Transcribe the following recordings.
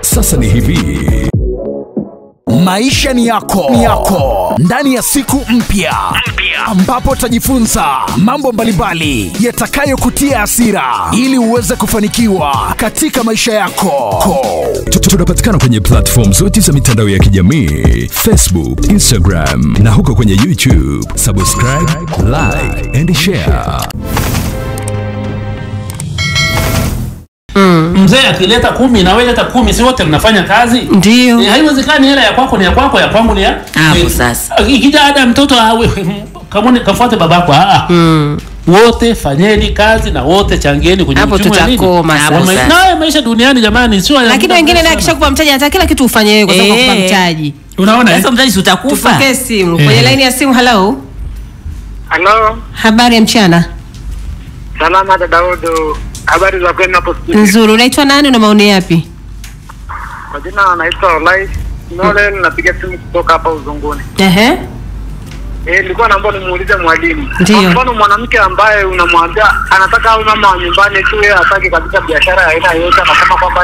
Sasa ni hivi. Maisha ni yako. Ndani ya siku mpya ambapo utajifunza mambo mbalimbali yatakayokutia hasira ili uweze kufanikiwa katika maisha yako. Tunapatikana kwenye platform zote za mitandao ya kijamii, Facebook, Instagram na huko kwenye YouTube. Subscribe, like and share. Mzee akileta 10 na wewe leta 10, si wote mnafanya kazi? Ndio. Haiwezekani hela ya kwako ni ya kwako, ya kwangu ni ya hapo sasa. Ikija ada mtoto kama kafuate babako, wote fanyeni kazi na wote changieni kwenye hapo tutakoma sasa. Na maisha duniani jamani sio. Lakini wengine naye kishakupa mtaji hata kila kitu ufanye wewe kwa sababu kukupa mtaji. Unaona sasa mtaji utakufa. Tupokee simu. Kwenye line ya simu. Hello. Habari ya mchana. Salama Daudo. Habari za kwenu hapo studio? Nzuri. Unaitwa nani, una maoni yapi? Kwa jina naitwa Olai Nole, napiga simu kutoka hapa Uzunguni. Nilikuwa naomba nimuulize mwalimu. Kwa mfano mwanamke ambaye unamwambia anataka awe mama wa nyumbani tu, yeye hataki kabisa biashara ya aina yoyote, anasema kwamba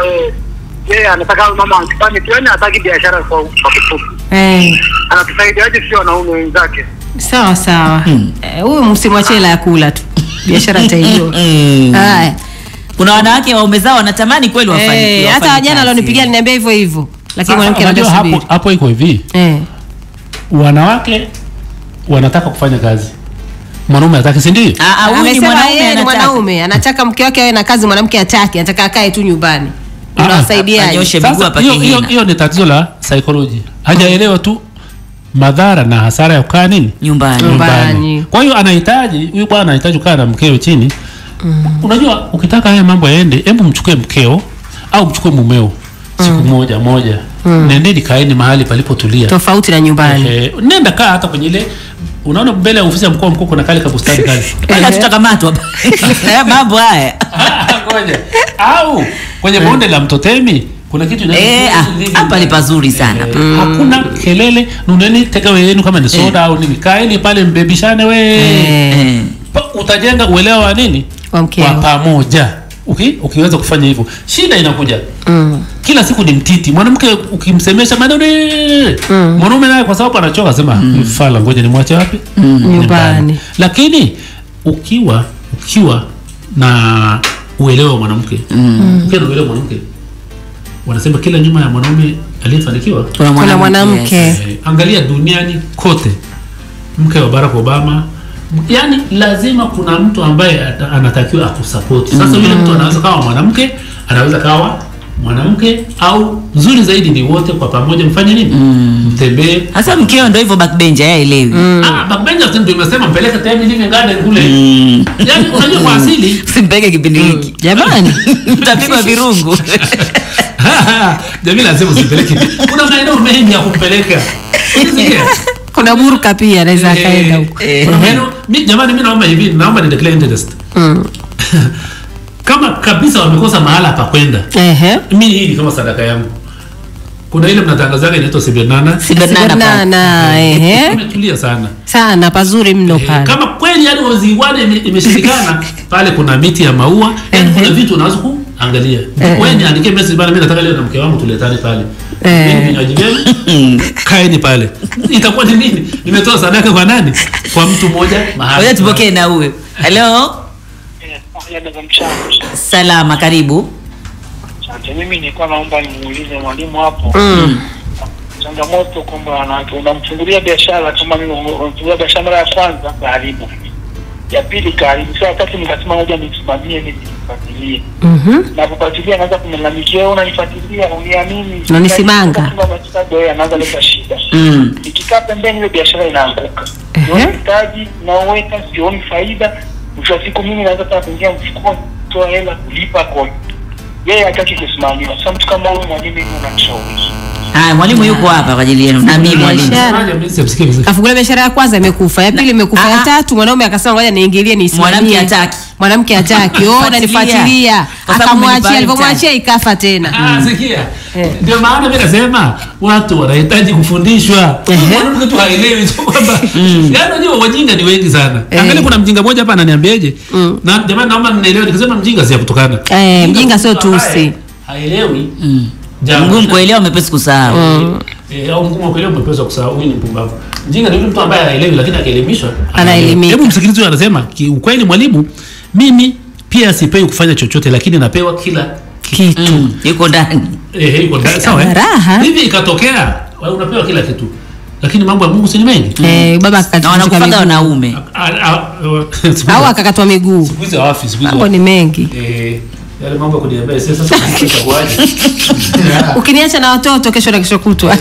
yeye anataka awe mama wa nyumbani tu, yani hataki biashara kwa kifupi. Anatusaidiaje sio wanaume wenzake? Sawa. Huyu msimwache hela ya kula tu. Biashara taiyo. Haya. Kuna wanawake waume zao wanatamani kweli wafanye. Hata jana alonipigia aliniambia hivyo. Lakini mwanamke anasubiri. Hapo iko hivi. Wanawake wanataka kufanya kazi. Mwanaume hataki, si ndio? Huyu ni mwanaume anataka mke wake awe na kazi, mwanamke hataki, anataka akae tu nyumbani. Unawasaidia anyoshe miguu hapa kingine. Hiyo ni tatizo la psychology. Hajaelewa tu madhara na hasara ya kukaa nini nyumbani. Kwa hiyo anahitaji, huyu bwana anahitaji kukaa na mkeo chini. Unajua ukitaka haya mambo yaende, hebu mchukue mkeo au mchukue mumeo siku moja. Nendeni kaeni mahali palipotulia. Tofauti na nyumbani. Nenda kaa hata kwenye ile, unaona mbele ya ofisi ya mkuu kuna kale kabustani kale. Bana tutakamatwa. Mambo haya. Ngoja. Au kwenye bonde la Mtotemi kuna kitu hapa ni pazuri sana. Hakuna kelele, nuneni takeaway yenu kama ni soda au nini. Kaeni pale mbebishane utajenga uelewa wa nini? Kwa pamoja. Ukiweza kufanya hivyo, shida inakuja. Kila siku ni mtiti. Mwanamke ukimsemesha maneno, mwanaume naye kwa sababu anachoka sema, "Fala ngoja nimwache wapi?" Nyumbani. Lakini ukiwa na uelewa wa mwanamke, ukiwa na uelewa wa mwanamke, wanasema kila nyuma ya mwanaume aliyefanikiwa kuna mwanamke. Angalia duniani kote, mke wa Barack Obama, yani lazima kuna mtu ambaye anatakiwa akusupport. Sasa yule mtu anaweza kawa mwanamke, anaweza kawa mwanamke, au nzuri zaidi ni wote kwa pamoja mfanye nini? Mtembee. Sasa mkeo ndio hivyo backbencher haelewi. Backbencher ndio imesema mpeleke time living garden kule. Yani unajua kwa asili simpeke kipindi hiki. Jamani, mtapigwa virungu. Jamii lazima usipeleke. Kuna maeneo mengi ya kumpeleka. Kuna burka pia anaweza kaenda huko. Jamani mimi naomba hivi, naomba ni declare interest. Kama kabisa wamekosa mahala pa kwenda. Mimi hii ni kama sadaka yangu. Kuna ile mnatangazaga inaitwa Sibernana. Tumetulia sana pazuri mno pale. Kama kweli yani Ozingwane imeshindikana, pale kuna miti ya maua, kuna vitu unaweza kuangalia. Wewe niandike message bana, mimi nataka leo na mke wangu tuletane pale. Mimi vinywaji vyenu kaeni pale. Itakuwa ni nini? Nimetoa sadaka kwa nani? Kwa mtu mmoja mahali. Wewe tupokee na huyo. Hello. Salama, karibu. Asante. Mimi nilikuwa naomba nimuulize mwalimu hapo. Changamoto kwamba unamfungulia biashara kama mimi unamfungulia biashara mara ya kwanza karibu. Ya pili karibu. Sasa wakati nikasema ngoja nisimamie nifuatilie. Na kufuatilia naanza kumlalamikia, unanifuatilia, uniamini. Na nisimanga. Ndio anaanza leta shida. Ikikaa pembeni ile biashara inaanguka. Unahitaji na uweka sioni faida. Mwisho siku mimi naanza kuingia mfukoni, toa hela kulipa kodi. Yeye hataki kusimamia. Sasa mtu kama huyu mwalimu unamshauri. Mwalimu yuko hapa kwa ajili yenu. Na mimi mwalimu. Kafungulia biashara ya kwanza imekufa, ya pili imekufa, ya tatu mwanaume akasema ngoja niingilie nisimamie. Mwanamke hataki. Unanifuatilia. Akamwachia, alipomwachia ikafa tena. Sikia. Ndio maana mimi nasema watu wanahitaji kufundishwa. Mwanamke tu haelewi kwamba yaani unajua wajinga ni wengi sana. Angalia kuna mjinga mmoja hapa ananiambiaje? Na jamani naomba mnielewe, nikisema mjinga si ya kutokana. Mjinga sio tusi. haelewi ngumu kuelewa mepesi kusahau au ngumu kuelewa mepesi kusahau. Huyu ni mpumbavu. Mjinga ni yule mtu ambaye haelewi lakini akielimishwa anaelimika. Hebu msikilize huyu anasema ukweli mwalimu, mimi pia sipewi kufanya chochote lakini napewa kila kitu. Yuko ndani. Yuko ndani. Sawa. Hivi ikatokea unapewa kila kitu. Lakini mambo ya Mungu si ni mengi. Baba akakatwa wanakufadha wanaume. Au akakatwa miguu. Siku hizo wapi? Siku hizo. Mambo ni mengi. Yale mambo kuniambia sasa itakuaje? Ukiniacha na watoto kesho na kesho kutwa.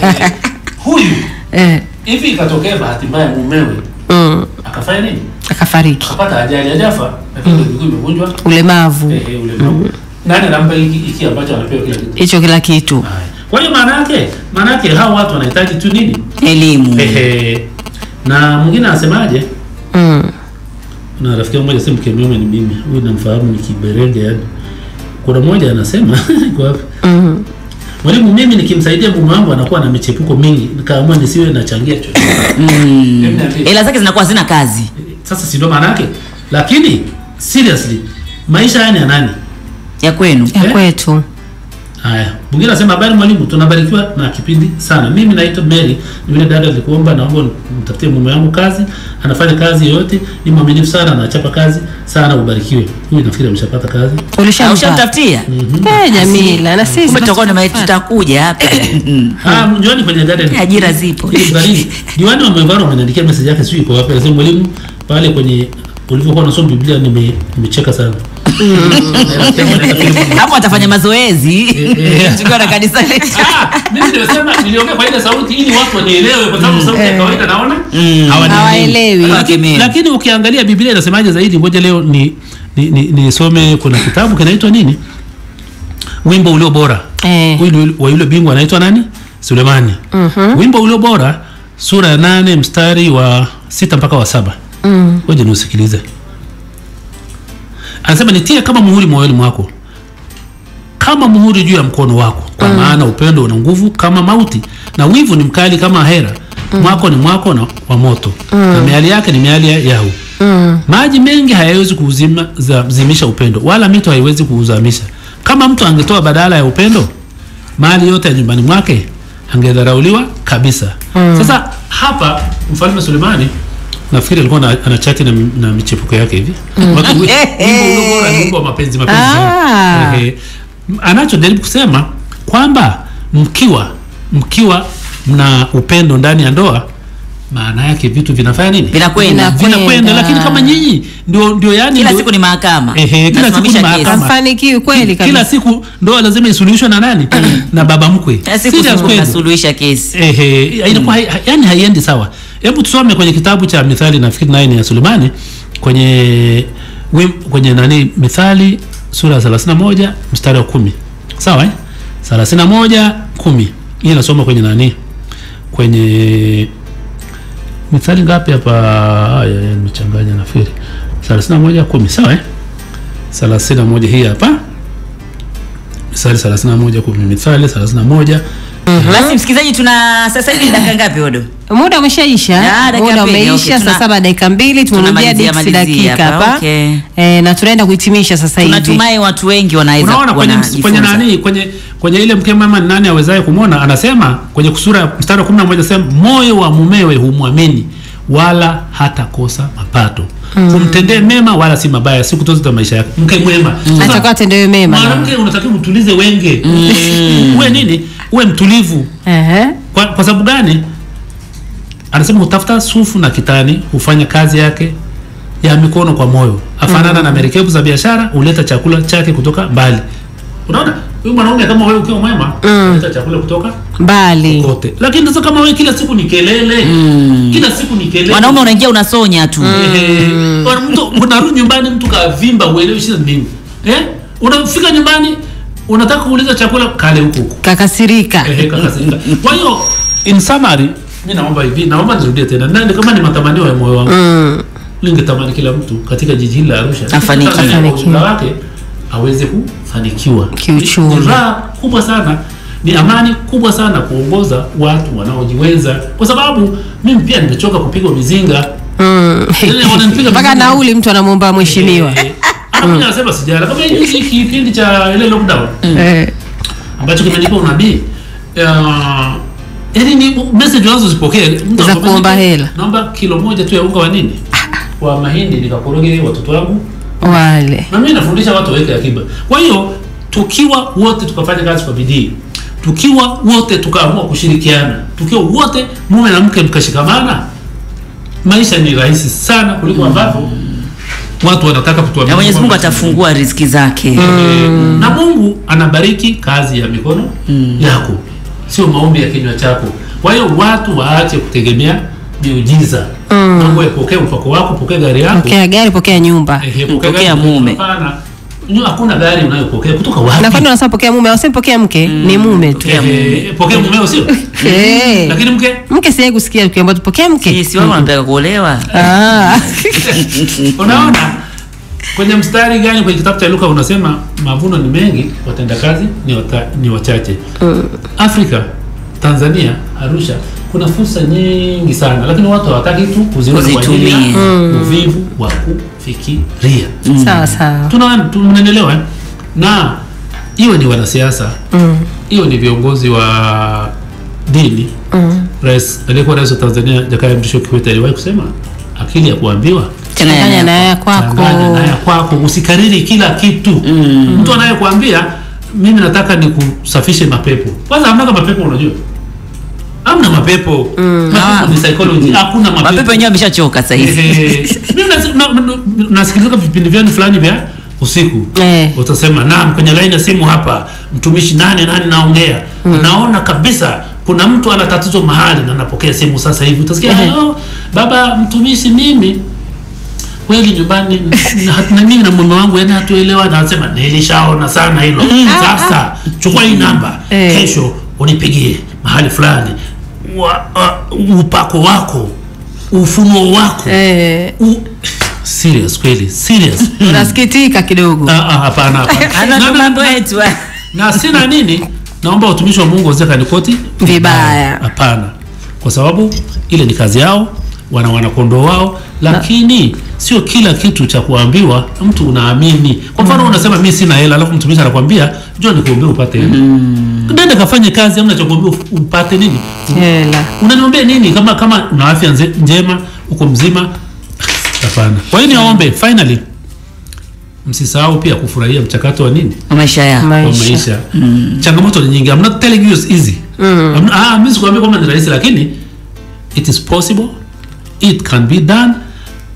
Huyu. Hivi ikatokea bahati mbaya mumewe. Akafanya nini? Akafariki. Akapata ajali, hajafa, lakini miguu imevunjwa. Ulemavu. Ulemavu. Nani anampa hiki ambacho anapewa kila kitu? Hicho kila kitu. Kwa hiyo maana yake hao watu wanahitaji tu nini? Elimu. Na mwingine anasemaje? Na rafiki mmoja sema mkememe ni mimi. Huyu namfahamu ni kiberenge yani. Kuna mmoja anasema kwa wapi? Mwalimu, mimi nikimsaidia mume wangu anakuwa na michepuko mingi. Nikaamua nisiwe nachangia chochote. Ila zake zinakuwa zina kazi. Sasa si ndo maana yake. Lakini seriously maisha yani ya nani? Ya kwenu. Ya kwetu. Haya, mwingine anasema habari mwalimu, tunabarikiwa na kipindi sana. Mimi naitwa Mary, yule dada nilikuomba naomba mtafutie mume wangu kazi, anafanya kazi yote, ni mwaminifu sana, anachapa kazi sana, ubarikiwe. Huyu nafikiri ameshapata kazi. Ulishamtafutia? Jamila, na sisi tutakuwa na maiti tutakuja hapa. Njoni kwenye garden. Ajira zipo. Diwani wa Mwembaro ameniandikia message yake sio iko wapi. Anasema mwalimu, pale kwenye ulivyokuwa unasoma Biblia nimecheka sana. Hapo atafanya mazoezi tukiwa na kanisa letu. Mimi nimesema niliongea kwa ile sauti ili watu wanielewe, kwa sababu sauti ya kawaida naona hawaelewi. Lakini ukiangalia Biblia inasemaje zaidi? Ngoja leo nisome. Kuna kitabu kinaitwa nini? Wimbo ulio bora. Wa yule bingwa anaitwa nani? Sulemani. Wimbo ulio bora, sura ya 8 mstari wa 6 mpaka wa 7. Ngoja niusikilize. Anasema nitie kama muhuri moyoni mwako, kama muhuri juu ya mkono wako, kwa maana upendo una nguvu kama mauti, na wivu ni mkali kama hera. Mwako ni mwako na wa moto, na miali yake ni miali ya Yahu. Maji mengi hayawezi kuzimisha upendo, wala mito haiwezi kuuzamisha. Kama mtu angetoa badala ya upendo mali yote ya nyumbani mwake, angedharauliwa kabisa. Sasa hapa Mfalme Sulemani nafikiri alikuwa anachati na michepuko yake hivi. Watu wimbo ule bora ni wimbo wa mapenzi. Anachojaribu kusema kwamba mkiwa mna upendo ndani ya ndoa, maana yake vitu vinafanya nini? Vinakwenda. Lakini kama nyinyi ndio yani kila siku ni mahakama. Kila siku ni mahakama. Fanikiwi kweli kabisa. Kila siku ndoa lazima isuluhishwe na nani? Na baba mkwe. Siku tunasuluhisha kesi. Inakuwa yani haiendi sawa. Hebu tusome kwenye kitabu cha Mithali nafikiri 9 ya Sulemani kwenye nani, Mithali sura 31 mstari wa 10. Sawa 31:10. Hii nasoma kwenye nani? Kwenye Mithali ngapi hapa? Haya nimechanganya nafikiri. 31:10. Sawa 31 hii hapa. Mithali 31:10. Mithali 31. Basi msikizaji, tuna sasa hivi dakika ngapi Odo? Muda umeshaisha. Muda umeisha. Sasa dakika 2 tumerudia dakika hapa. Na tunaenda kuhitimisha sasa hivi. Tunatumai watu wengi wanaweza kuona kwenye nani kwenye ile mke mwema ni nani awezaye kumwona. Anasema kwenye kusura mstari wa 11 anasema moyo wa mumewe humwamini wala hata kosa mapato. Kumtendee mema wala si mabaya siku zote za maisha yake. Mke mwema atakuwa atendewe mema. Mwanamke unatakiwa utulize wenge. Uwe nini? Uwe mtulivu. Kwa sababu gani? Anasema utafuta sufu na kitani, hufanya kazi yake ya mikono kwa moyo. Afanana na merikebu za biashara, huleta chakula chake kutoka mbali. Unaona? Huyu mwanaume kama wewe ukiwa mwema, huleta chakula kutoka mbali kote. Lakini sasa kama wewe kila siku ni kelele, kila siku ni kelele. Mwanaume unaingia unasonya tu. Mtu unarudi nyumbani mtu kavimba, uelewi shida nini? Unafika nyumbani unataka kuuliza chakula kale huko. Kakasirika. Kakasirika. Kwa hiyo in summary, mimi naomba nirudie tena. Nani kama ni matamanio ya moyo wangu. Ningetamani kila mtu katika jiji hili la Arusha afanikiwe wake aweze kufanikiwa kiuchumi. Raha kubwa sana, ni amani kubwa sana kuongoza watu wanaojiweza, kwa sababu mimi pia nimechoka kupigwa mizinga. Mpaka nauli mtu anamuomba mheshimiwa. Mimi nasema sijala kama hiki kipindi cha ile lockdown. ambacho kimeandikwa unabii. Yaani ni message unazozipokea za kuomba hela. Naomba kilo moja tu ya unga wa nini? Wa mahindi nikakoroge watoto wangu wale. Na mimi nafundisha watu waweke akiba. Kwa hiyo tukiwa wote tukafanya kazi kwa bidii, tukiwa wote tukaamua kushirikiana, tukiwa wote mume na mke mkashikamana, maisha ni rahisi sana kuliko ambavyo watu wanataka kutuambia. Na Mwenyezi Mungu atafungua riziki zake. Na Mungu anabariki kazi ya mikono yako, sio maombi ya kinywa chako. Kwa hiyo watu waache kutegemea miujiza. Mungu apokee upako wako, pokea gari yako. Pokea gari, pokea nyumba. Pokea mume. Hapana. Hakuna gari unayopokea kutoka wapi? Na kwani unasema pokea mume, au usipokea mke? Ni mume tu. Pokea mume sio? Lakini mke siye kusikia ukiambiwa tupokea mke. Si wao wanataka kuolewa. Unaona? Kwenye mstari gani kwenye kitabu cha Luka unasema mavuno ni mengi, watendakazi ni wachache. Afrika, Tanzania, Arusha kuna fursa nyingi sana, lakini watu hawataki tu kuzitumia. Uvivu wa kufikiria. Sawa sawa. Tunaelewa. Na iwe ni wanasiasa, iwe ni viongozi wa dini. Aliyekuwa rais wa Tanzania Jakaya Mrisho Kikwete aliwahi kusema akili ya kuambiwa changanya na ya kwako. Na ya kwako, usikariri kila kitu. Mtu anayekuambia mimi nataka nikusafishe mapepo. Kwanza hamna mapepo, unajua? Hamna mapepo. Mapepo ni psychology. Hakuna mapepo. Mapepo yenyewe ameshachoka sasa hivi. Mimi nasikiliza vipindi vyenu fulani vya usiku. Utasema naam, kwenye line ya simu hapa mtumishi nani naongea. Naona kabisa kuna mtu ana tatizo mahali na napokea simu sasa hivi. Utasikia baba mtumishi, mimi kweli nyumbani na mimi na mume wangu yani hatuelewa, na anasema nilishaona sana hilo. Sasa chukua hii namba, kesho unipigie mahali fulani. Upako wako, ufunuo wako. Serious kweli, serious. Unasikitika kidogo. Hapana. Ana mambo yetu. Na sina nini, naomba utumishi wa Mungu wazeka nikoti vibaya. Hapana. Kwa sababu ile ni kazi yao, wana kondoo wao, lakini sio kila kitu cha kuambiwa mtu unaamini. Kwa mfano unasema mimi sina hela, alafu mtumishi anakuambia njoo nikuombee upate hela. Nenda kafanye kazi, hamna cha kuombea upate nini? Hela. Unaniombea nini kama una afya njema, uko mzima? Hapana. Kwa hiyo niombe finally msisahau pia kufurahia mchakato wa nini? Maisha ya. Maisha. Changamoto ni nyingi. I'm not telling you it's easy. Mimi sikwambia kwamba ni rahisi, lakini it is possible. It can be done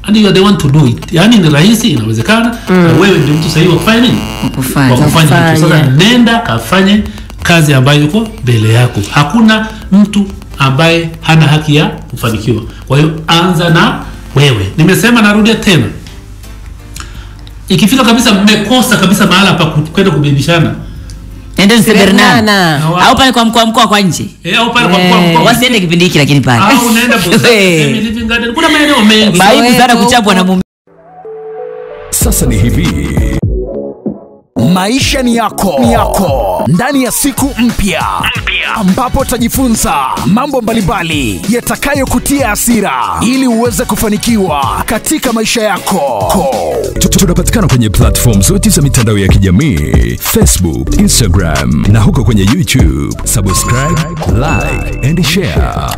and you are the one to do it. Yani ni rahisi, inawezekana. Na wewe ndio mtu sahihi wa kufanya nini? Kufanya. Sasa nenda kafanye kazi ambayo yuko mbele yako. Hakuna mtu ambaye hana haki ya kufanikiwa. Kwa hiyo anza na wewe. Nimesema, narudia tena. Ikifika kabisa mmekosa kabisa mahala pa kwenda kubebishana, nenda Sebernana au pale kwa mkoa kwa nje. Au pale kwa mkoa. Wasiende kipindi hiki lakini pale. Au unaenda Boston, Living Garden. Kuna maeneo mengi. Baibu sana kuchapwa na mume. Sasa ni hivi. Maisha ni yako. Ndani ya siku mpya ambapo utajifunza mambo mbalimbali yatakayokutia hasira ili uweze kufanikiwa katika maisha yako. Tunapatikana kwenye platform zote za mitandao ya kijamii, Facebook, Instagram na huko kwenye YouTube. Subscribe, like and share.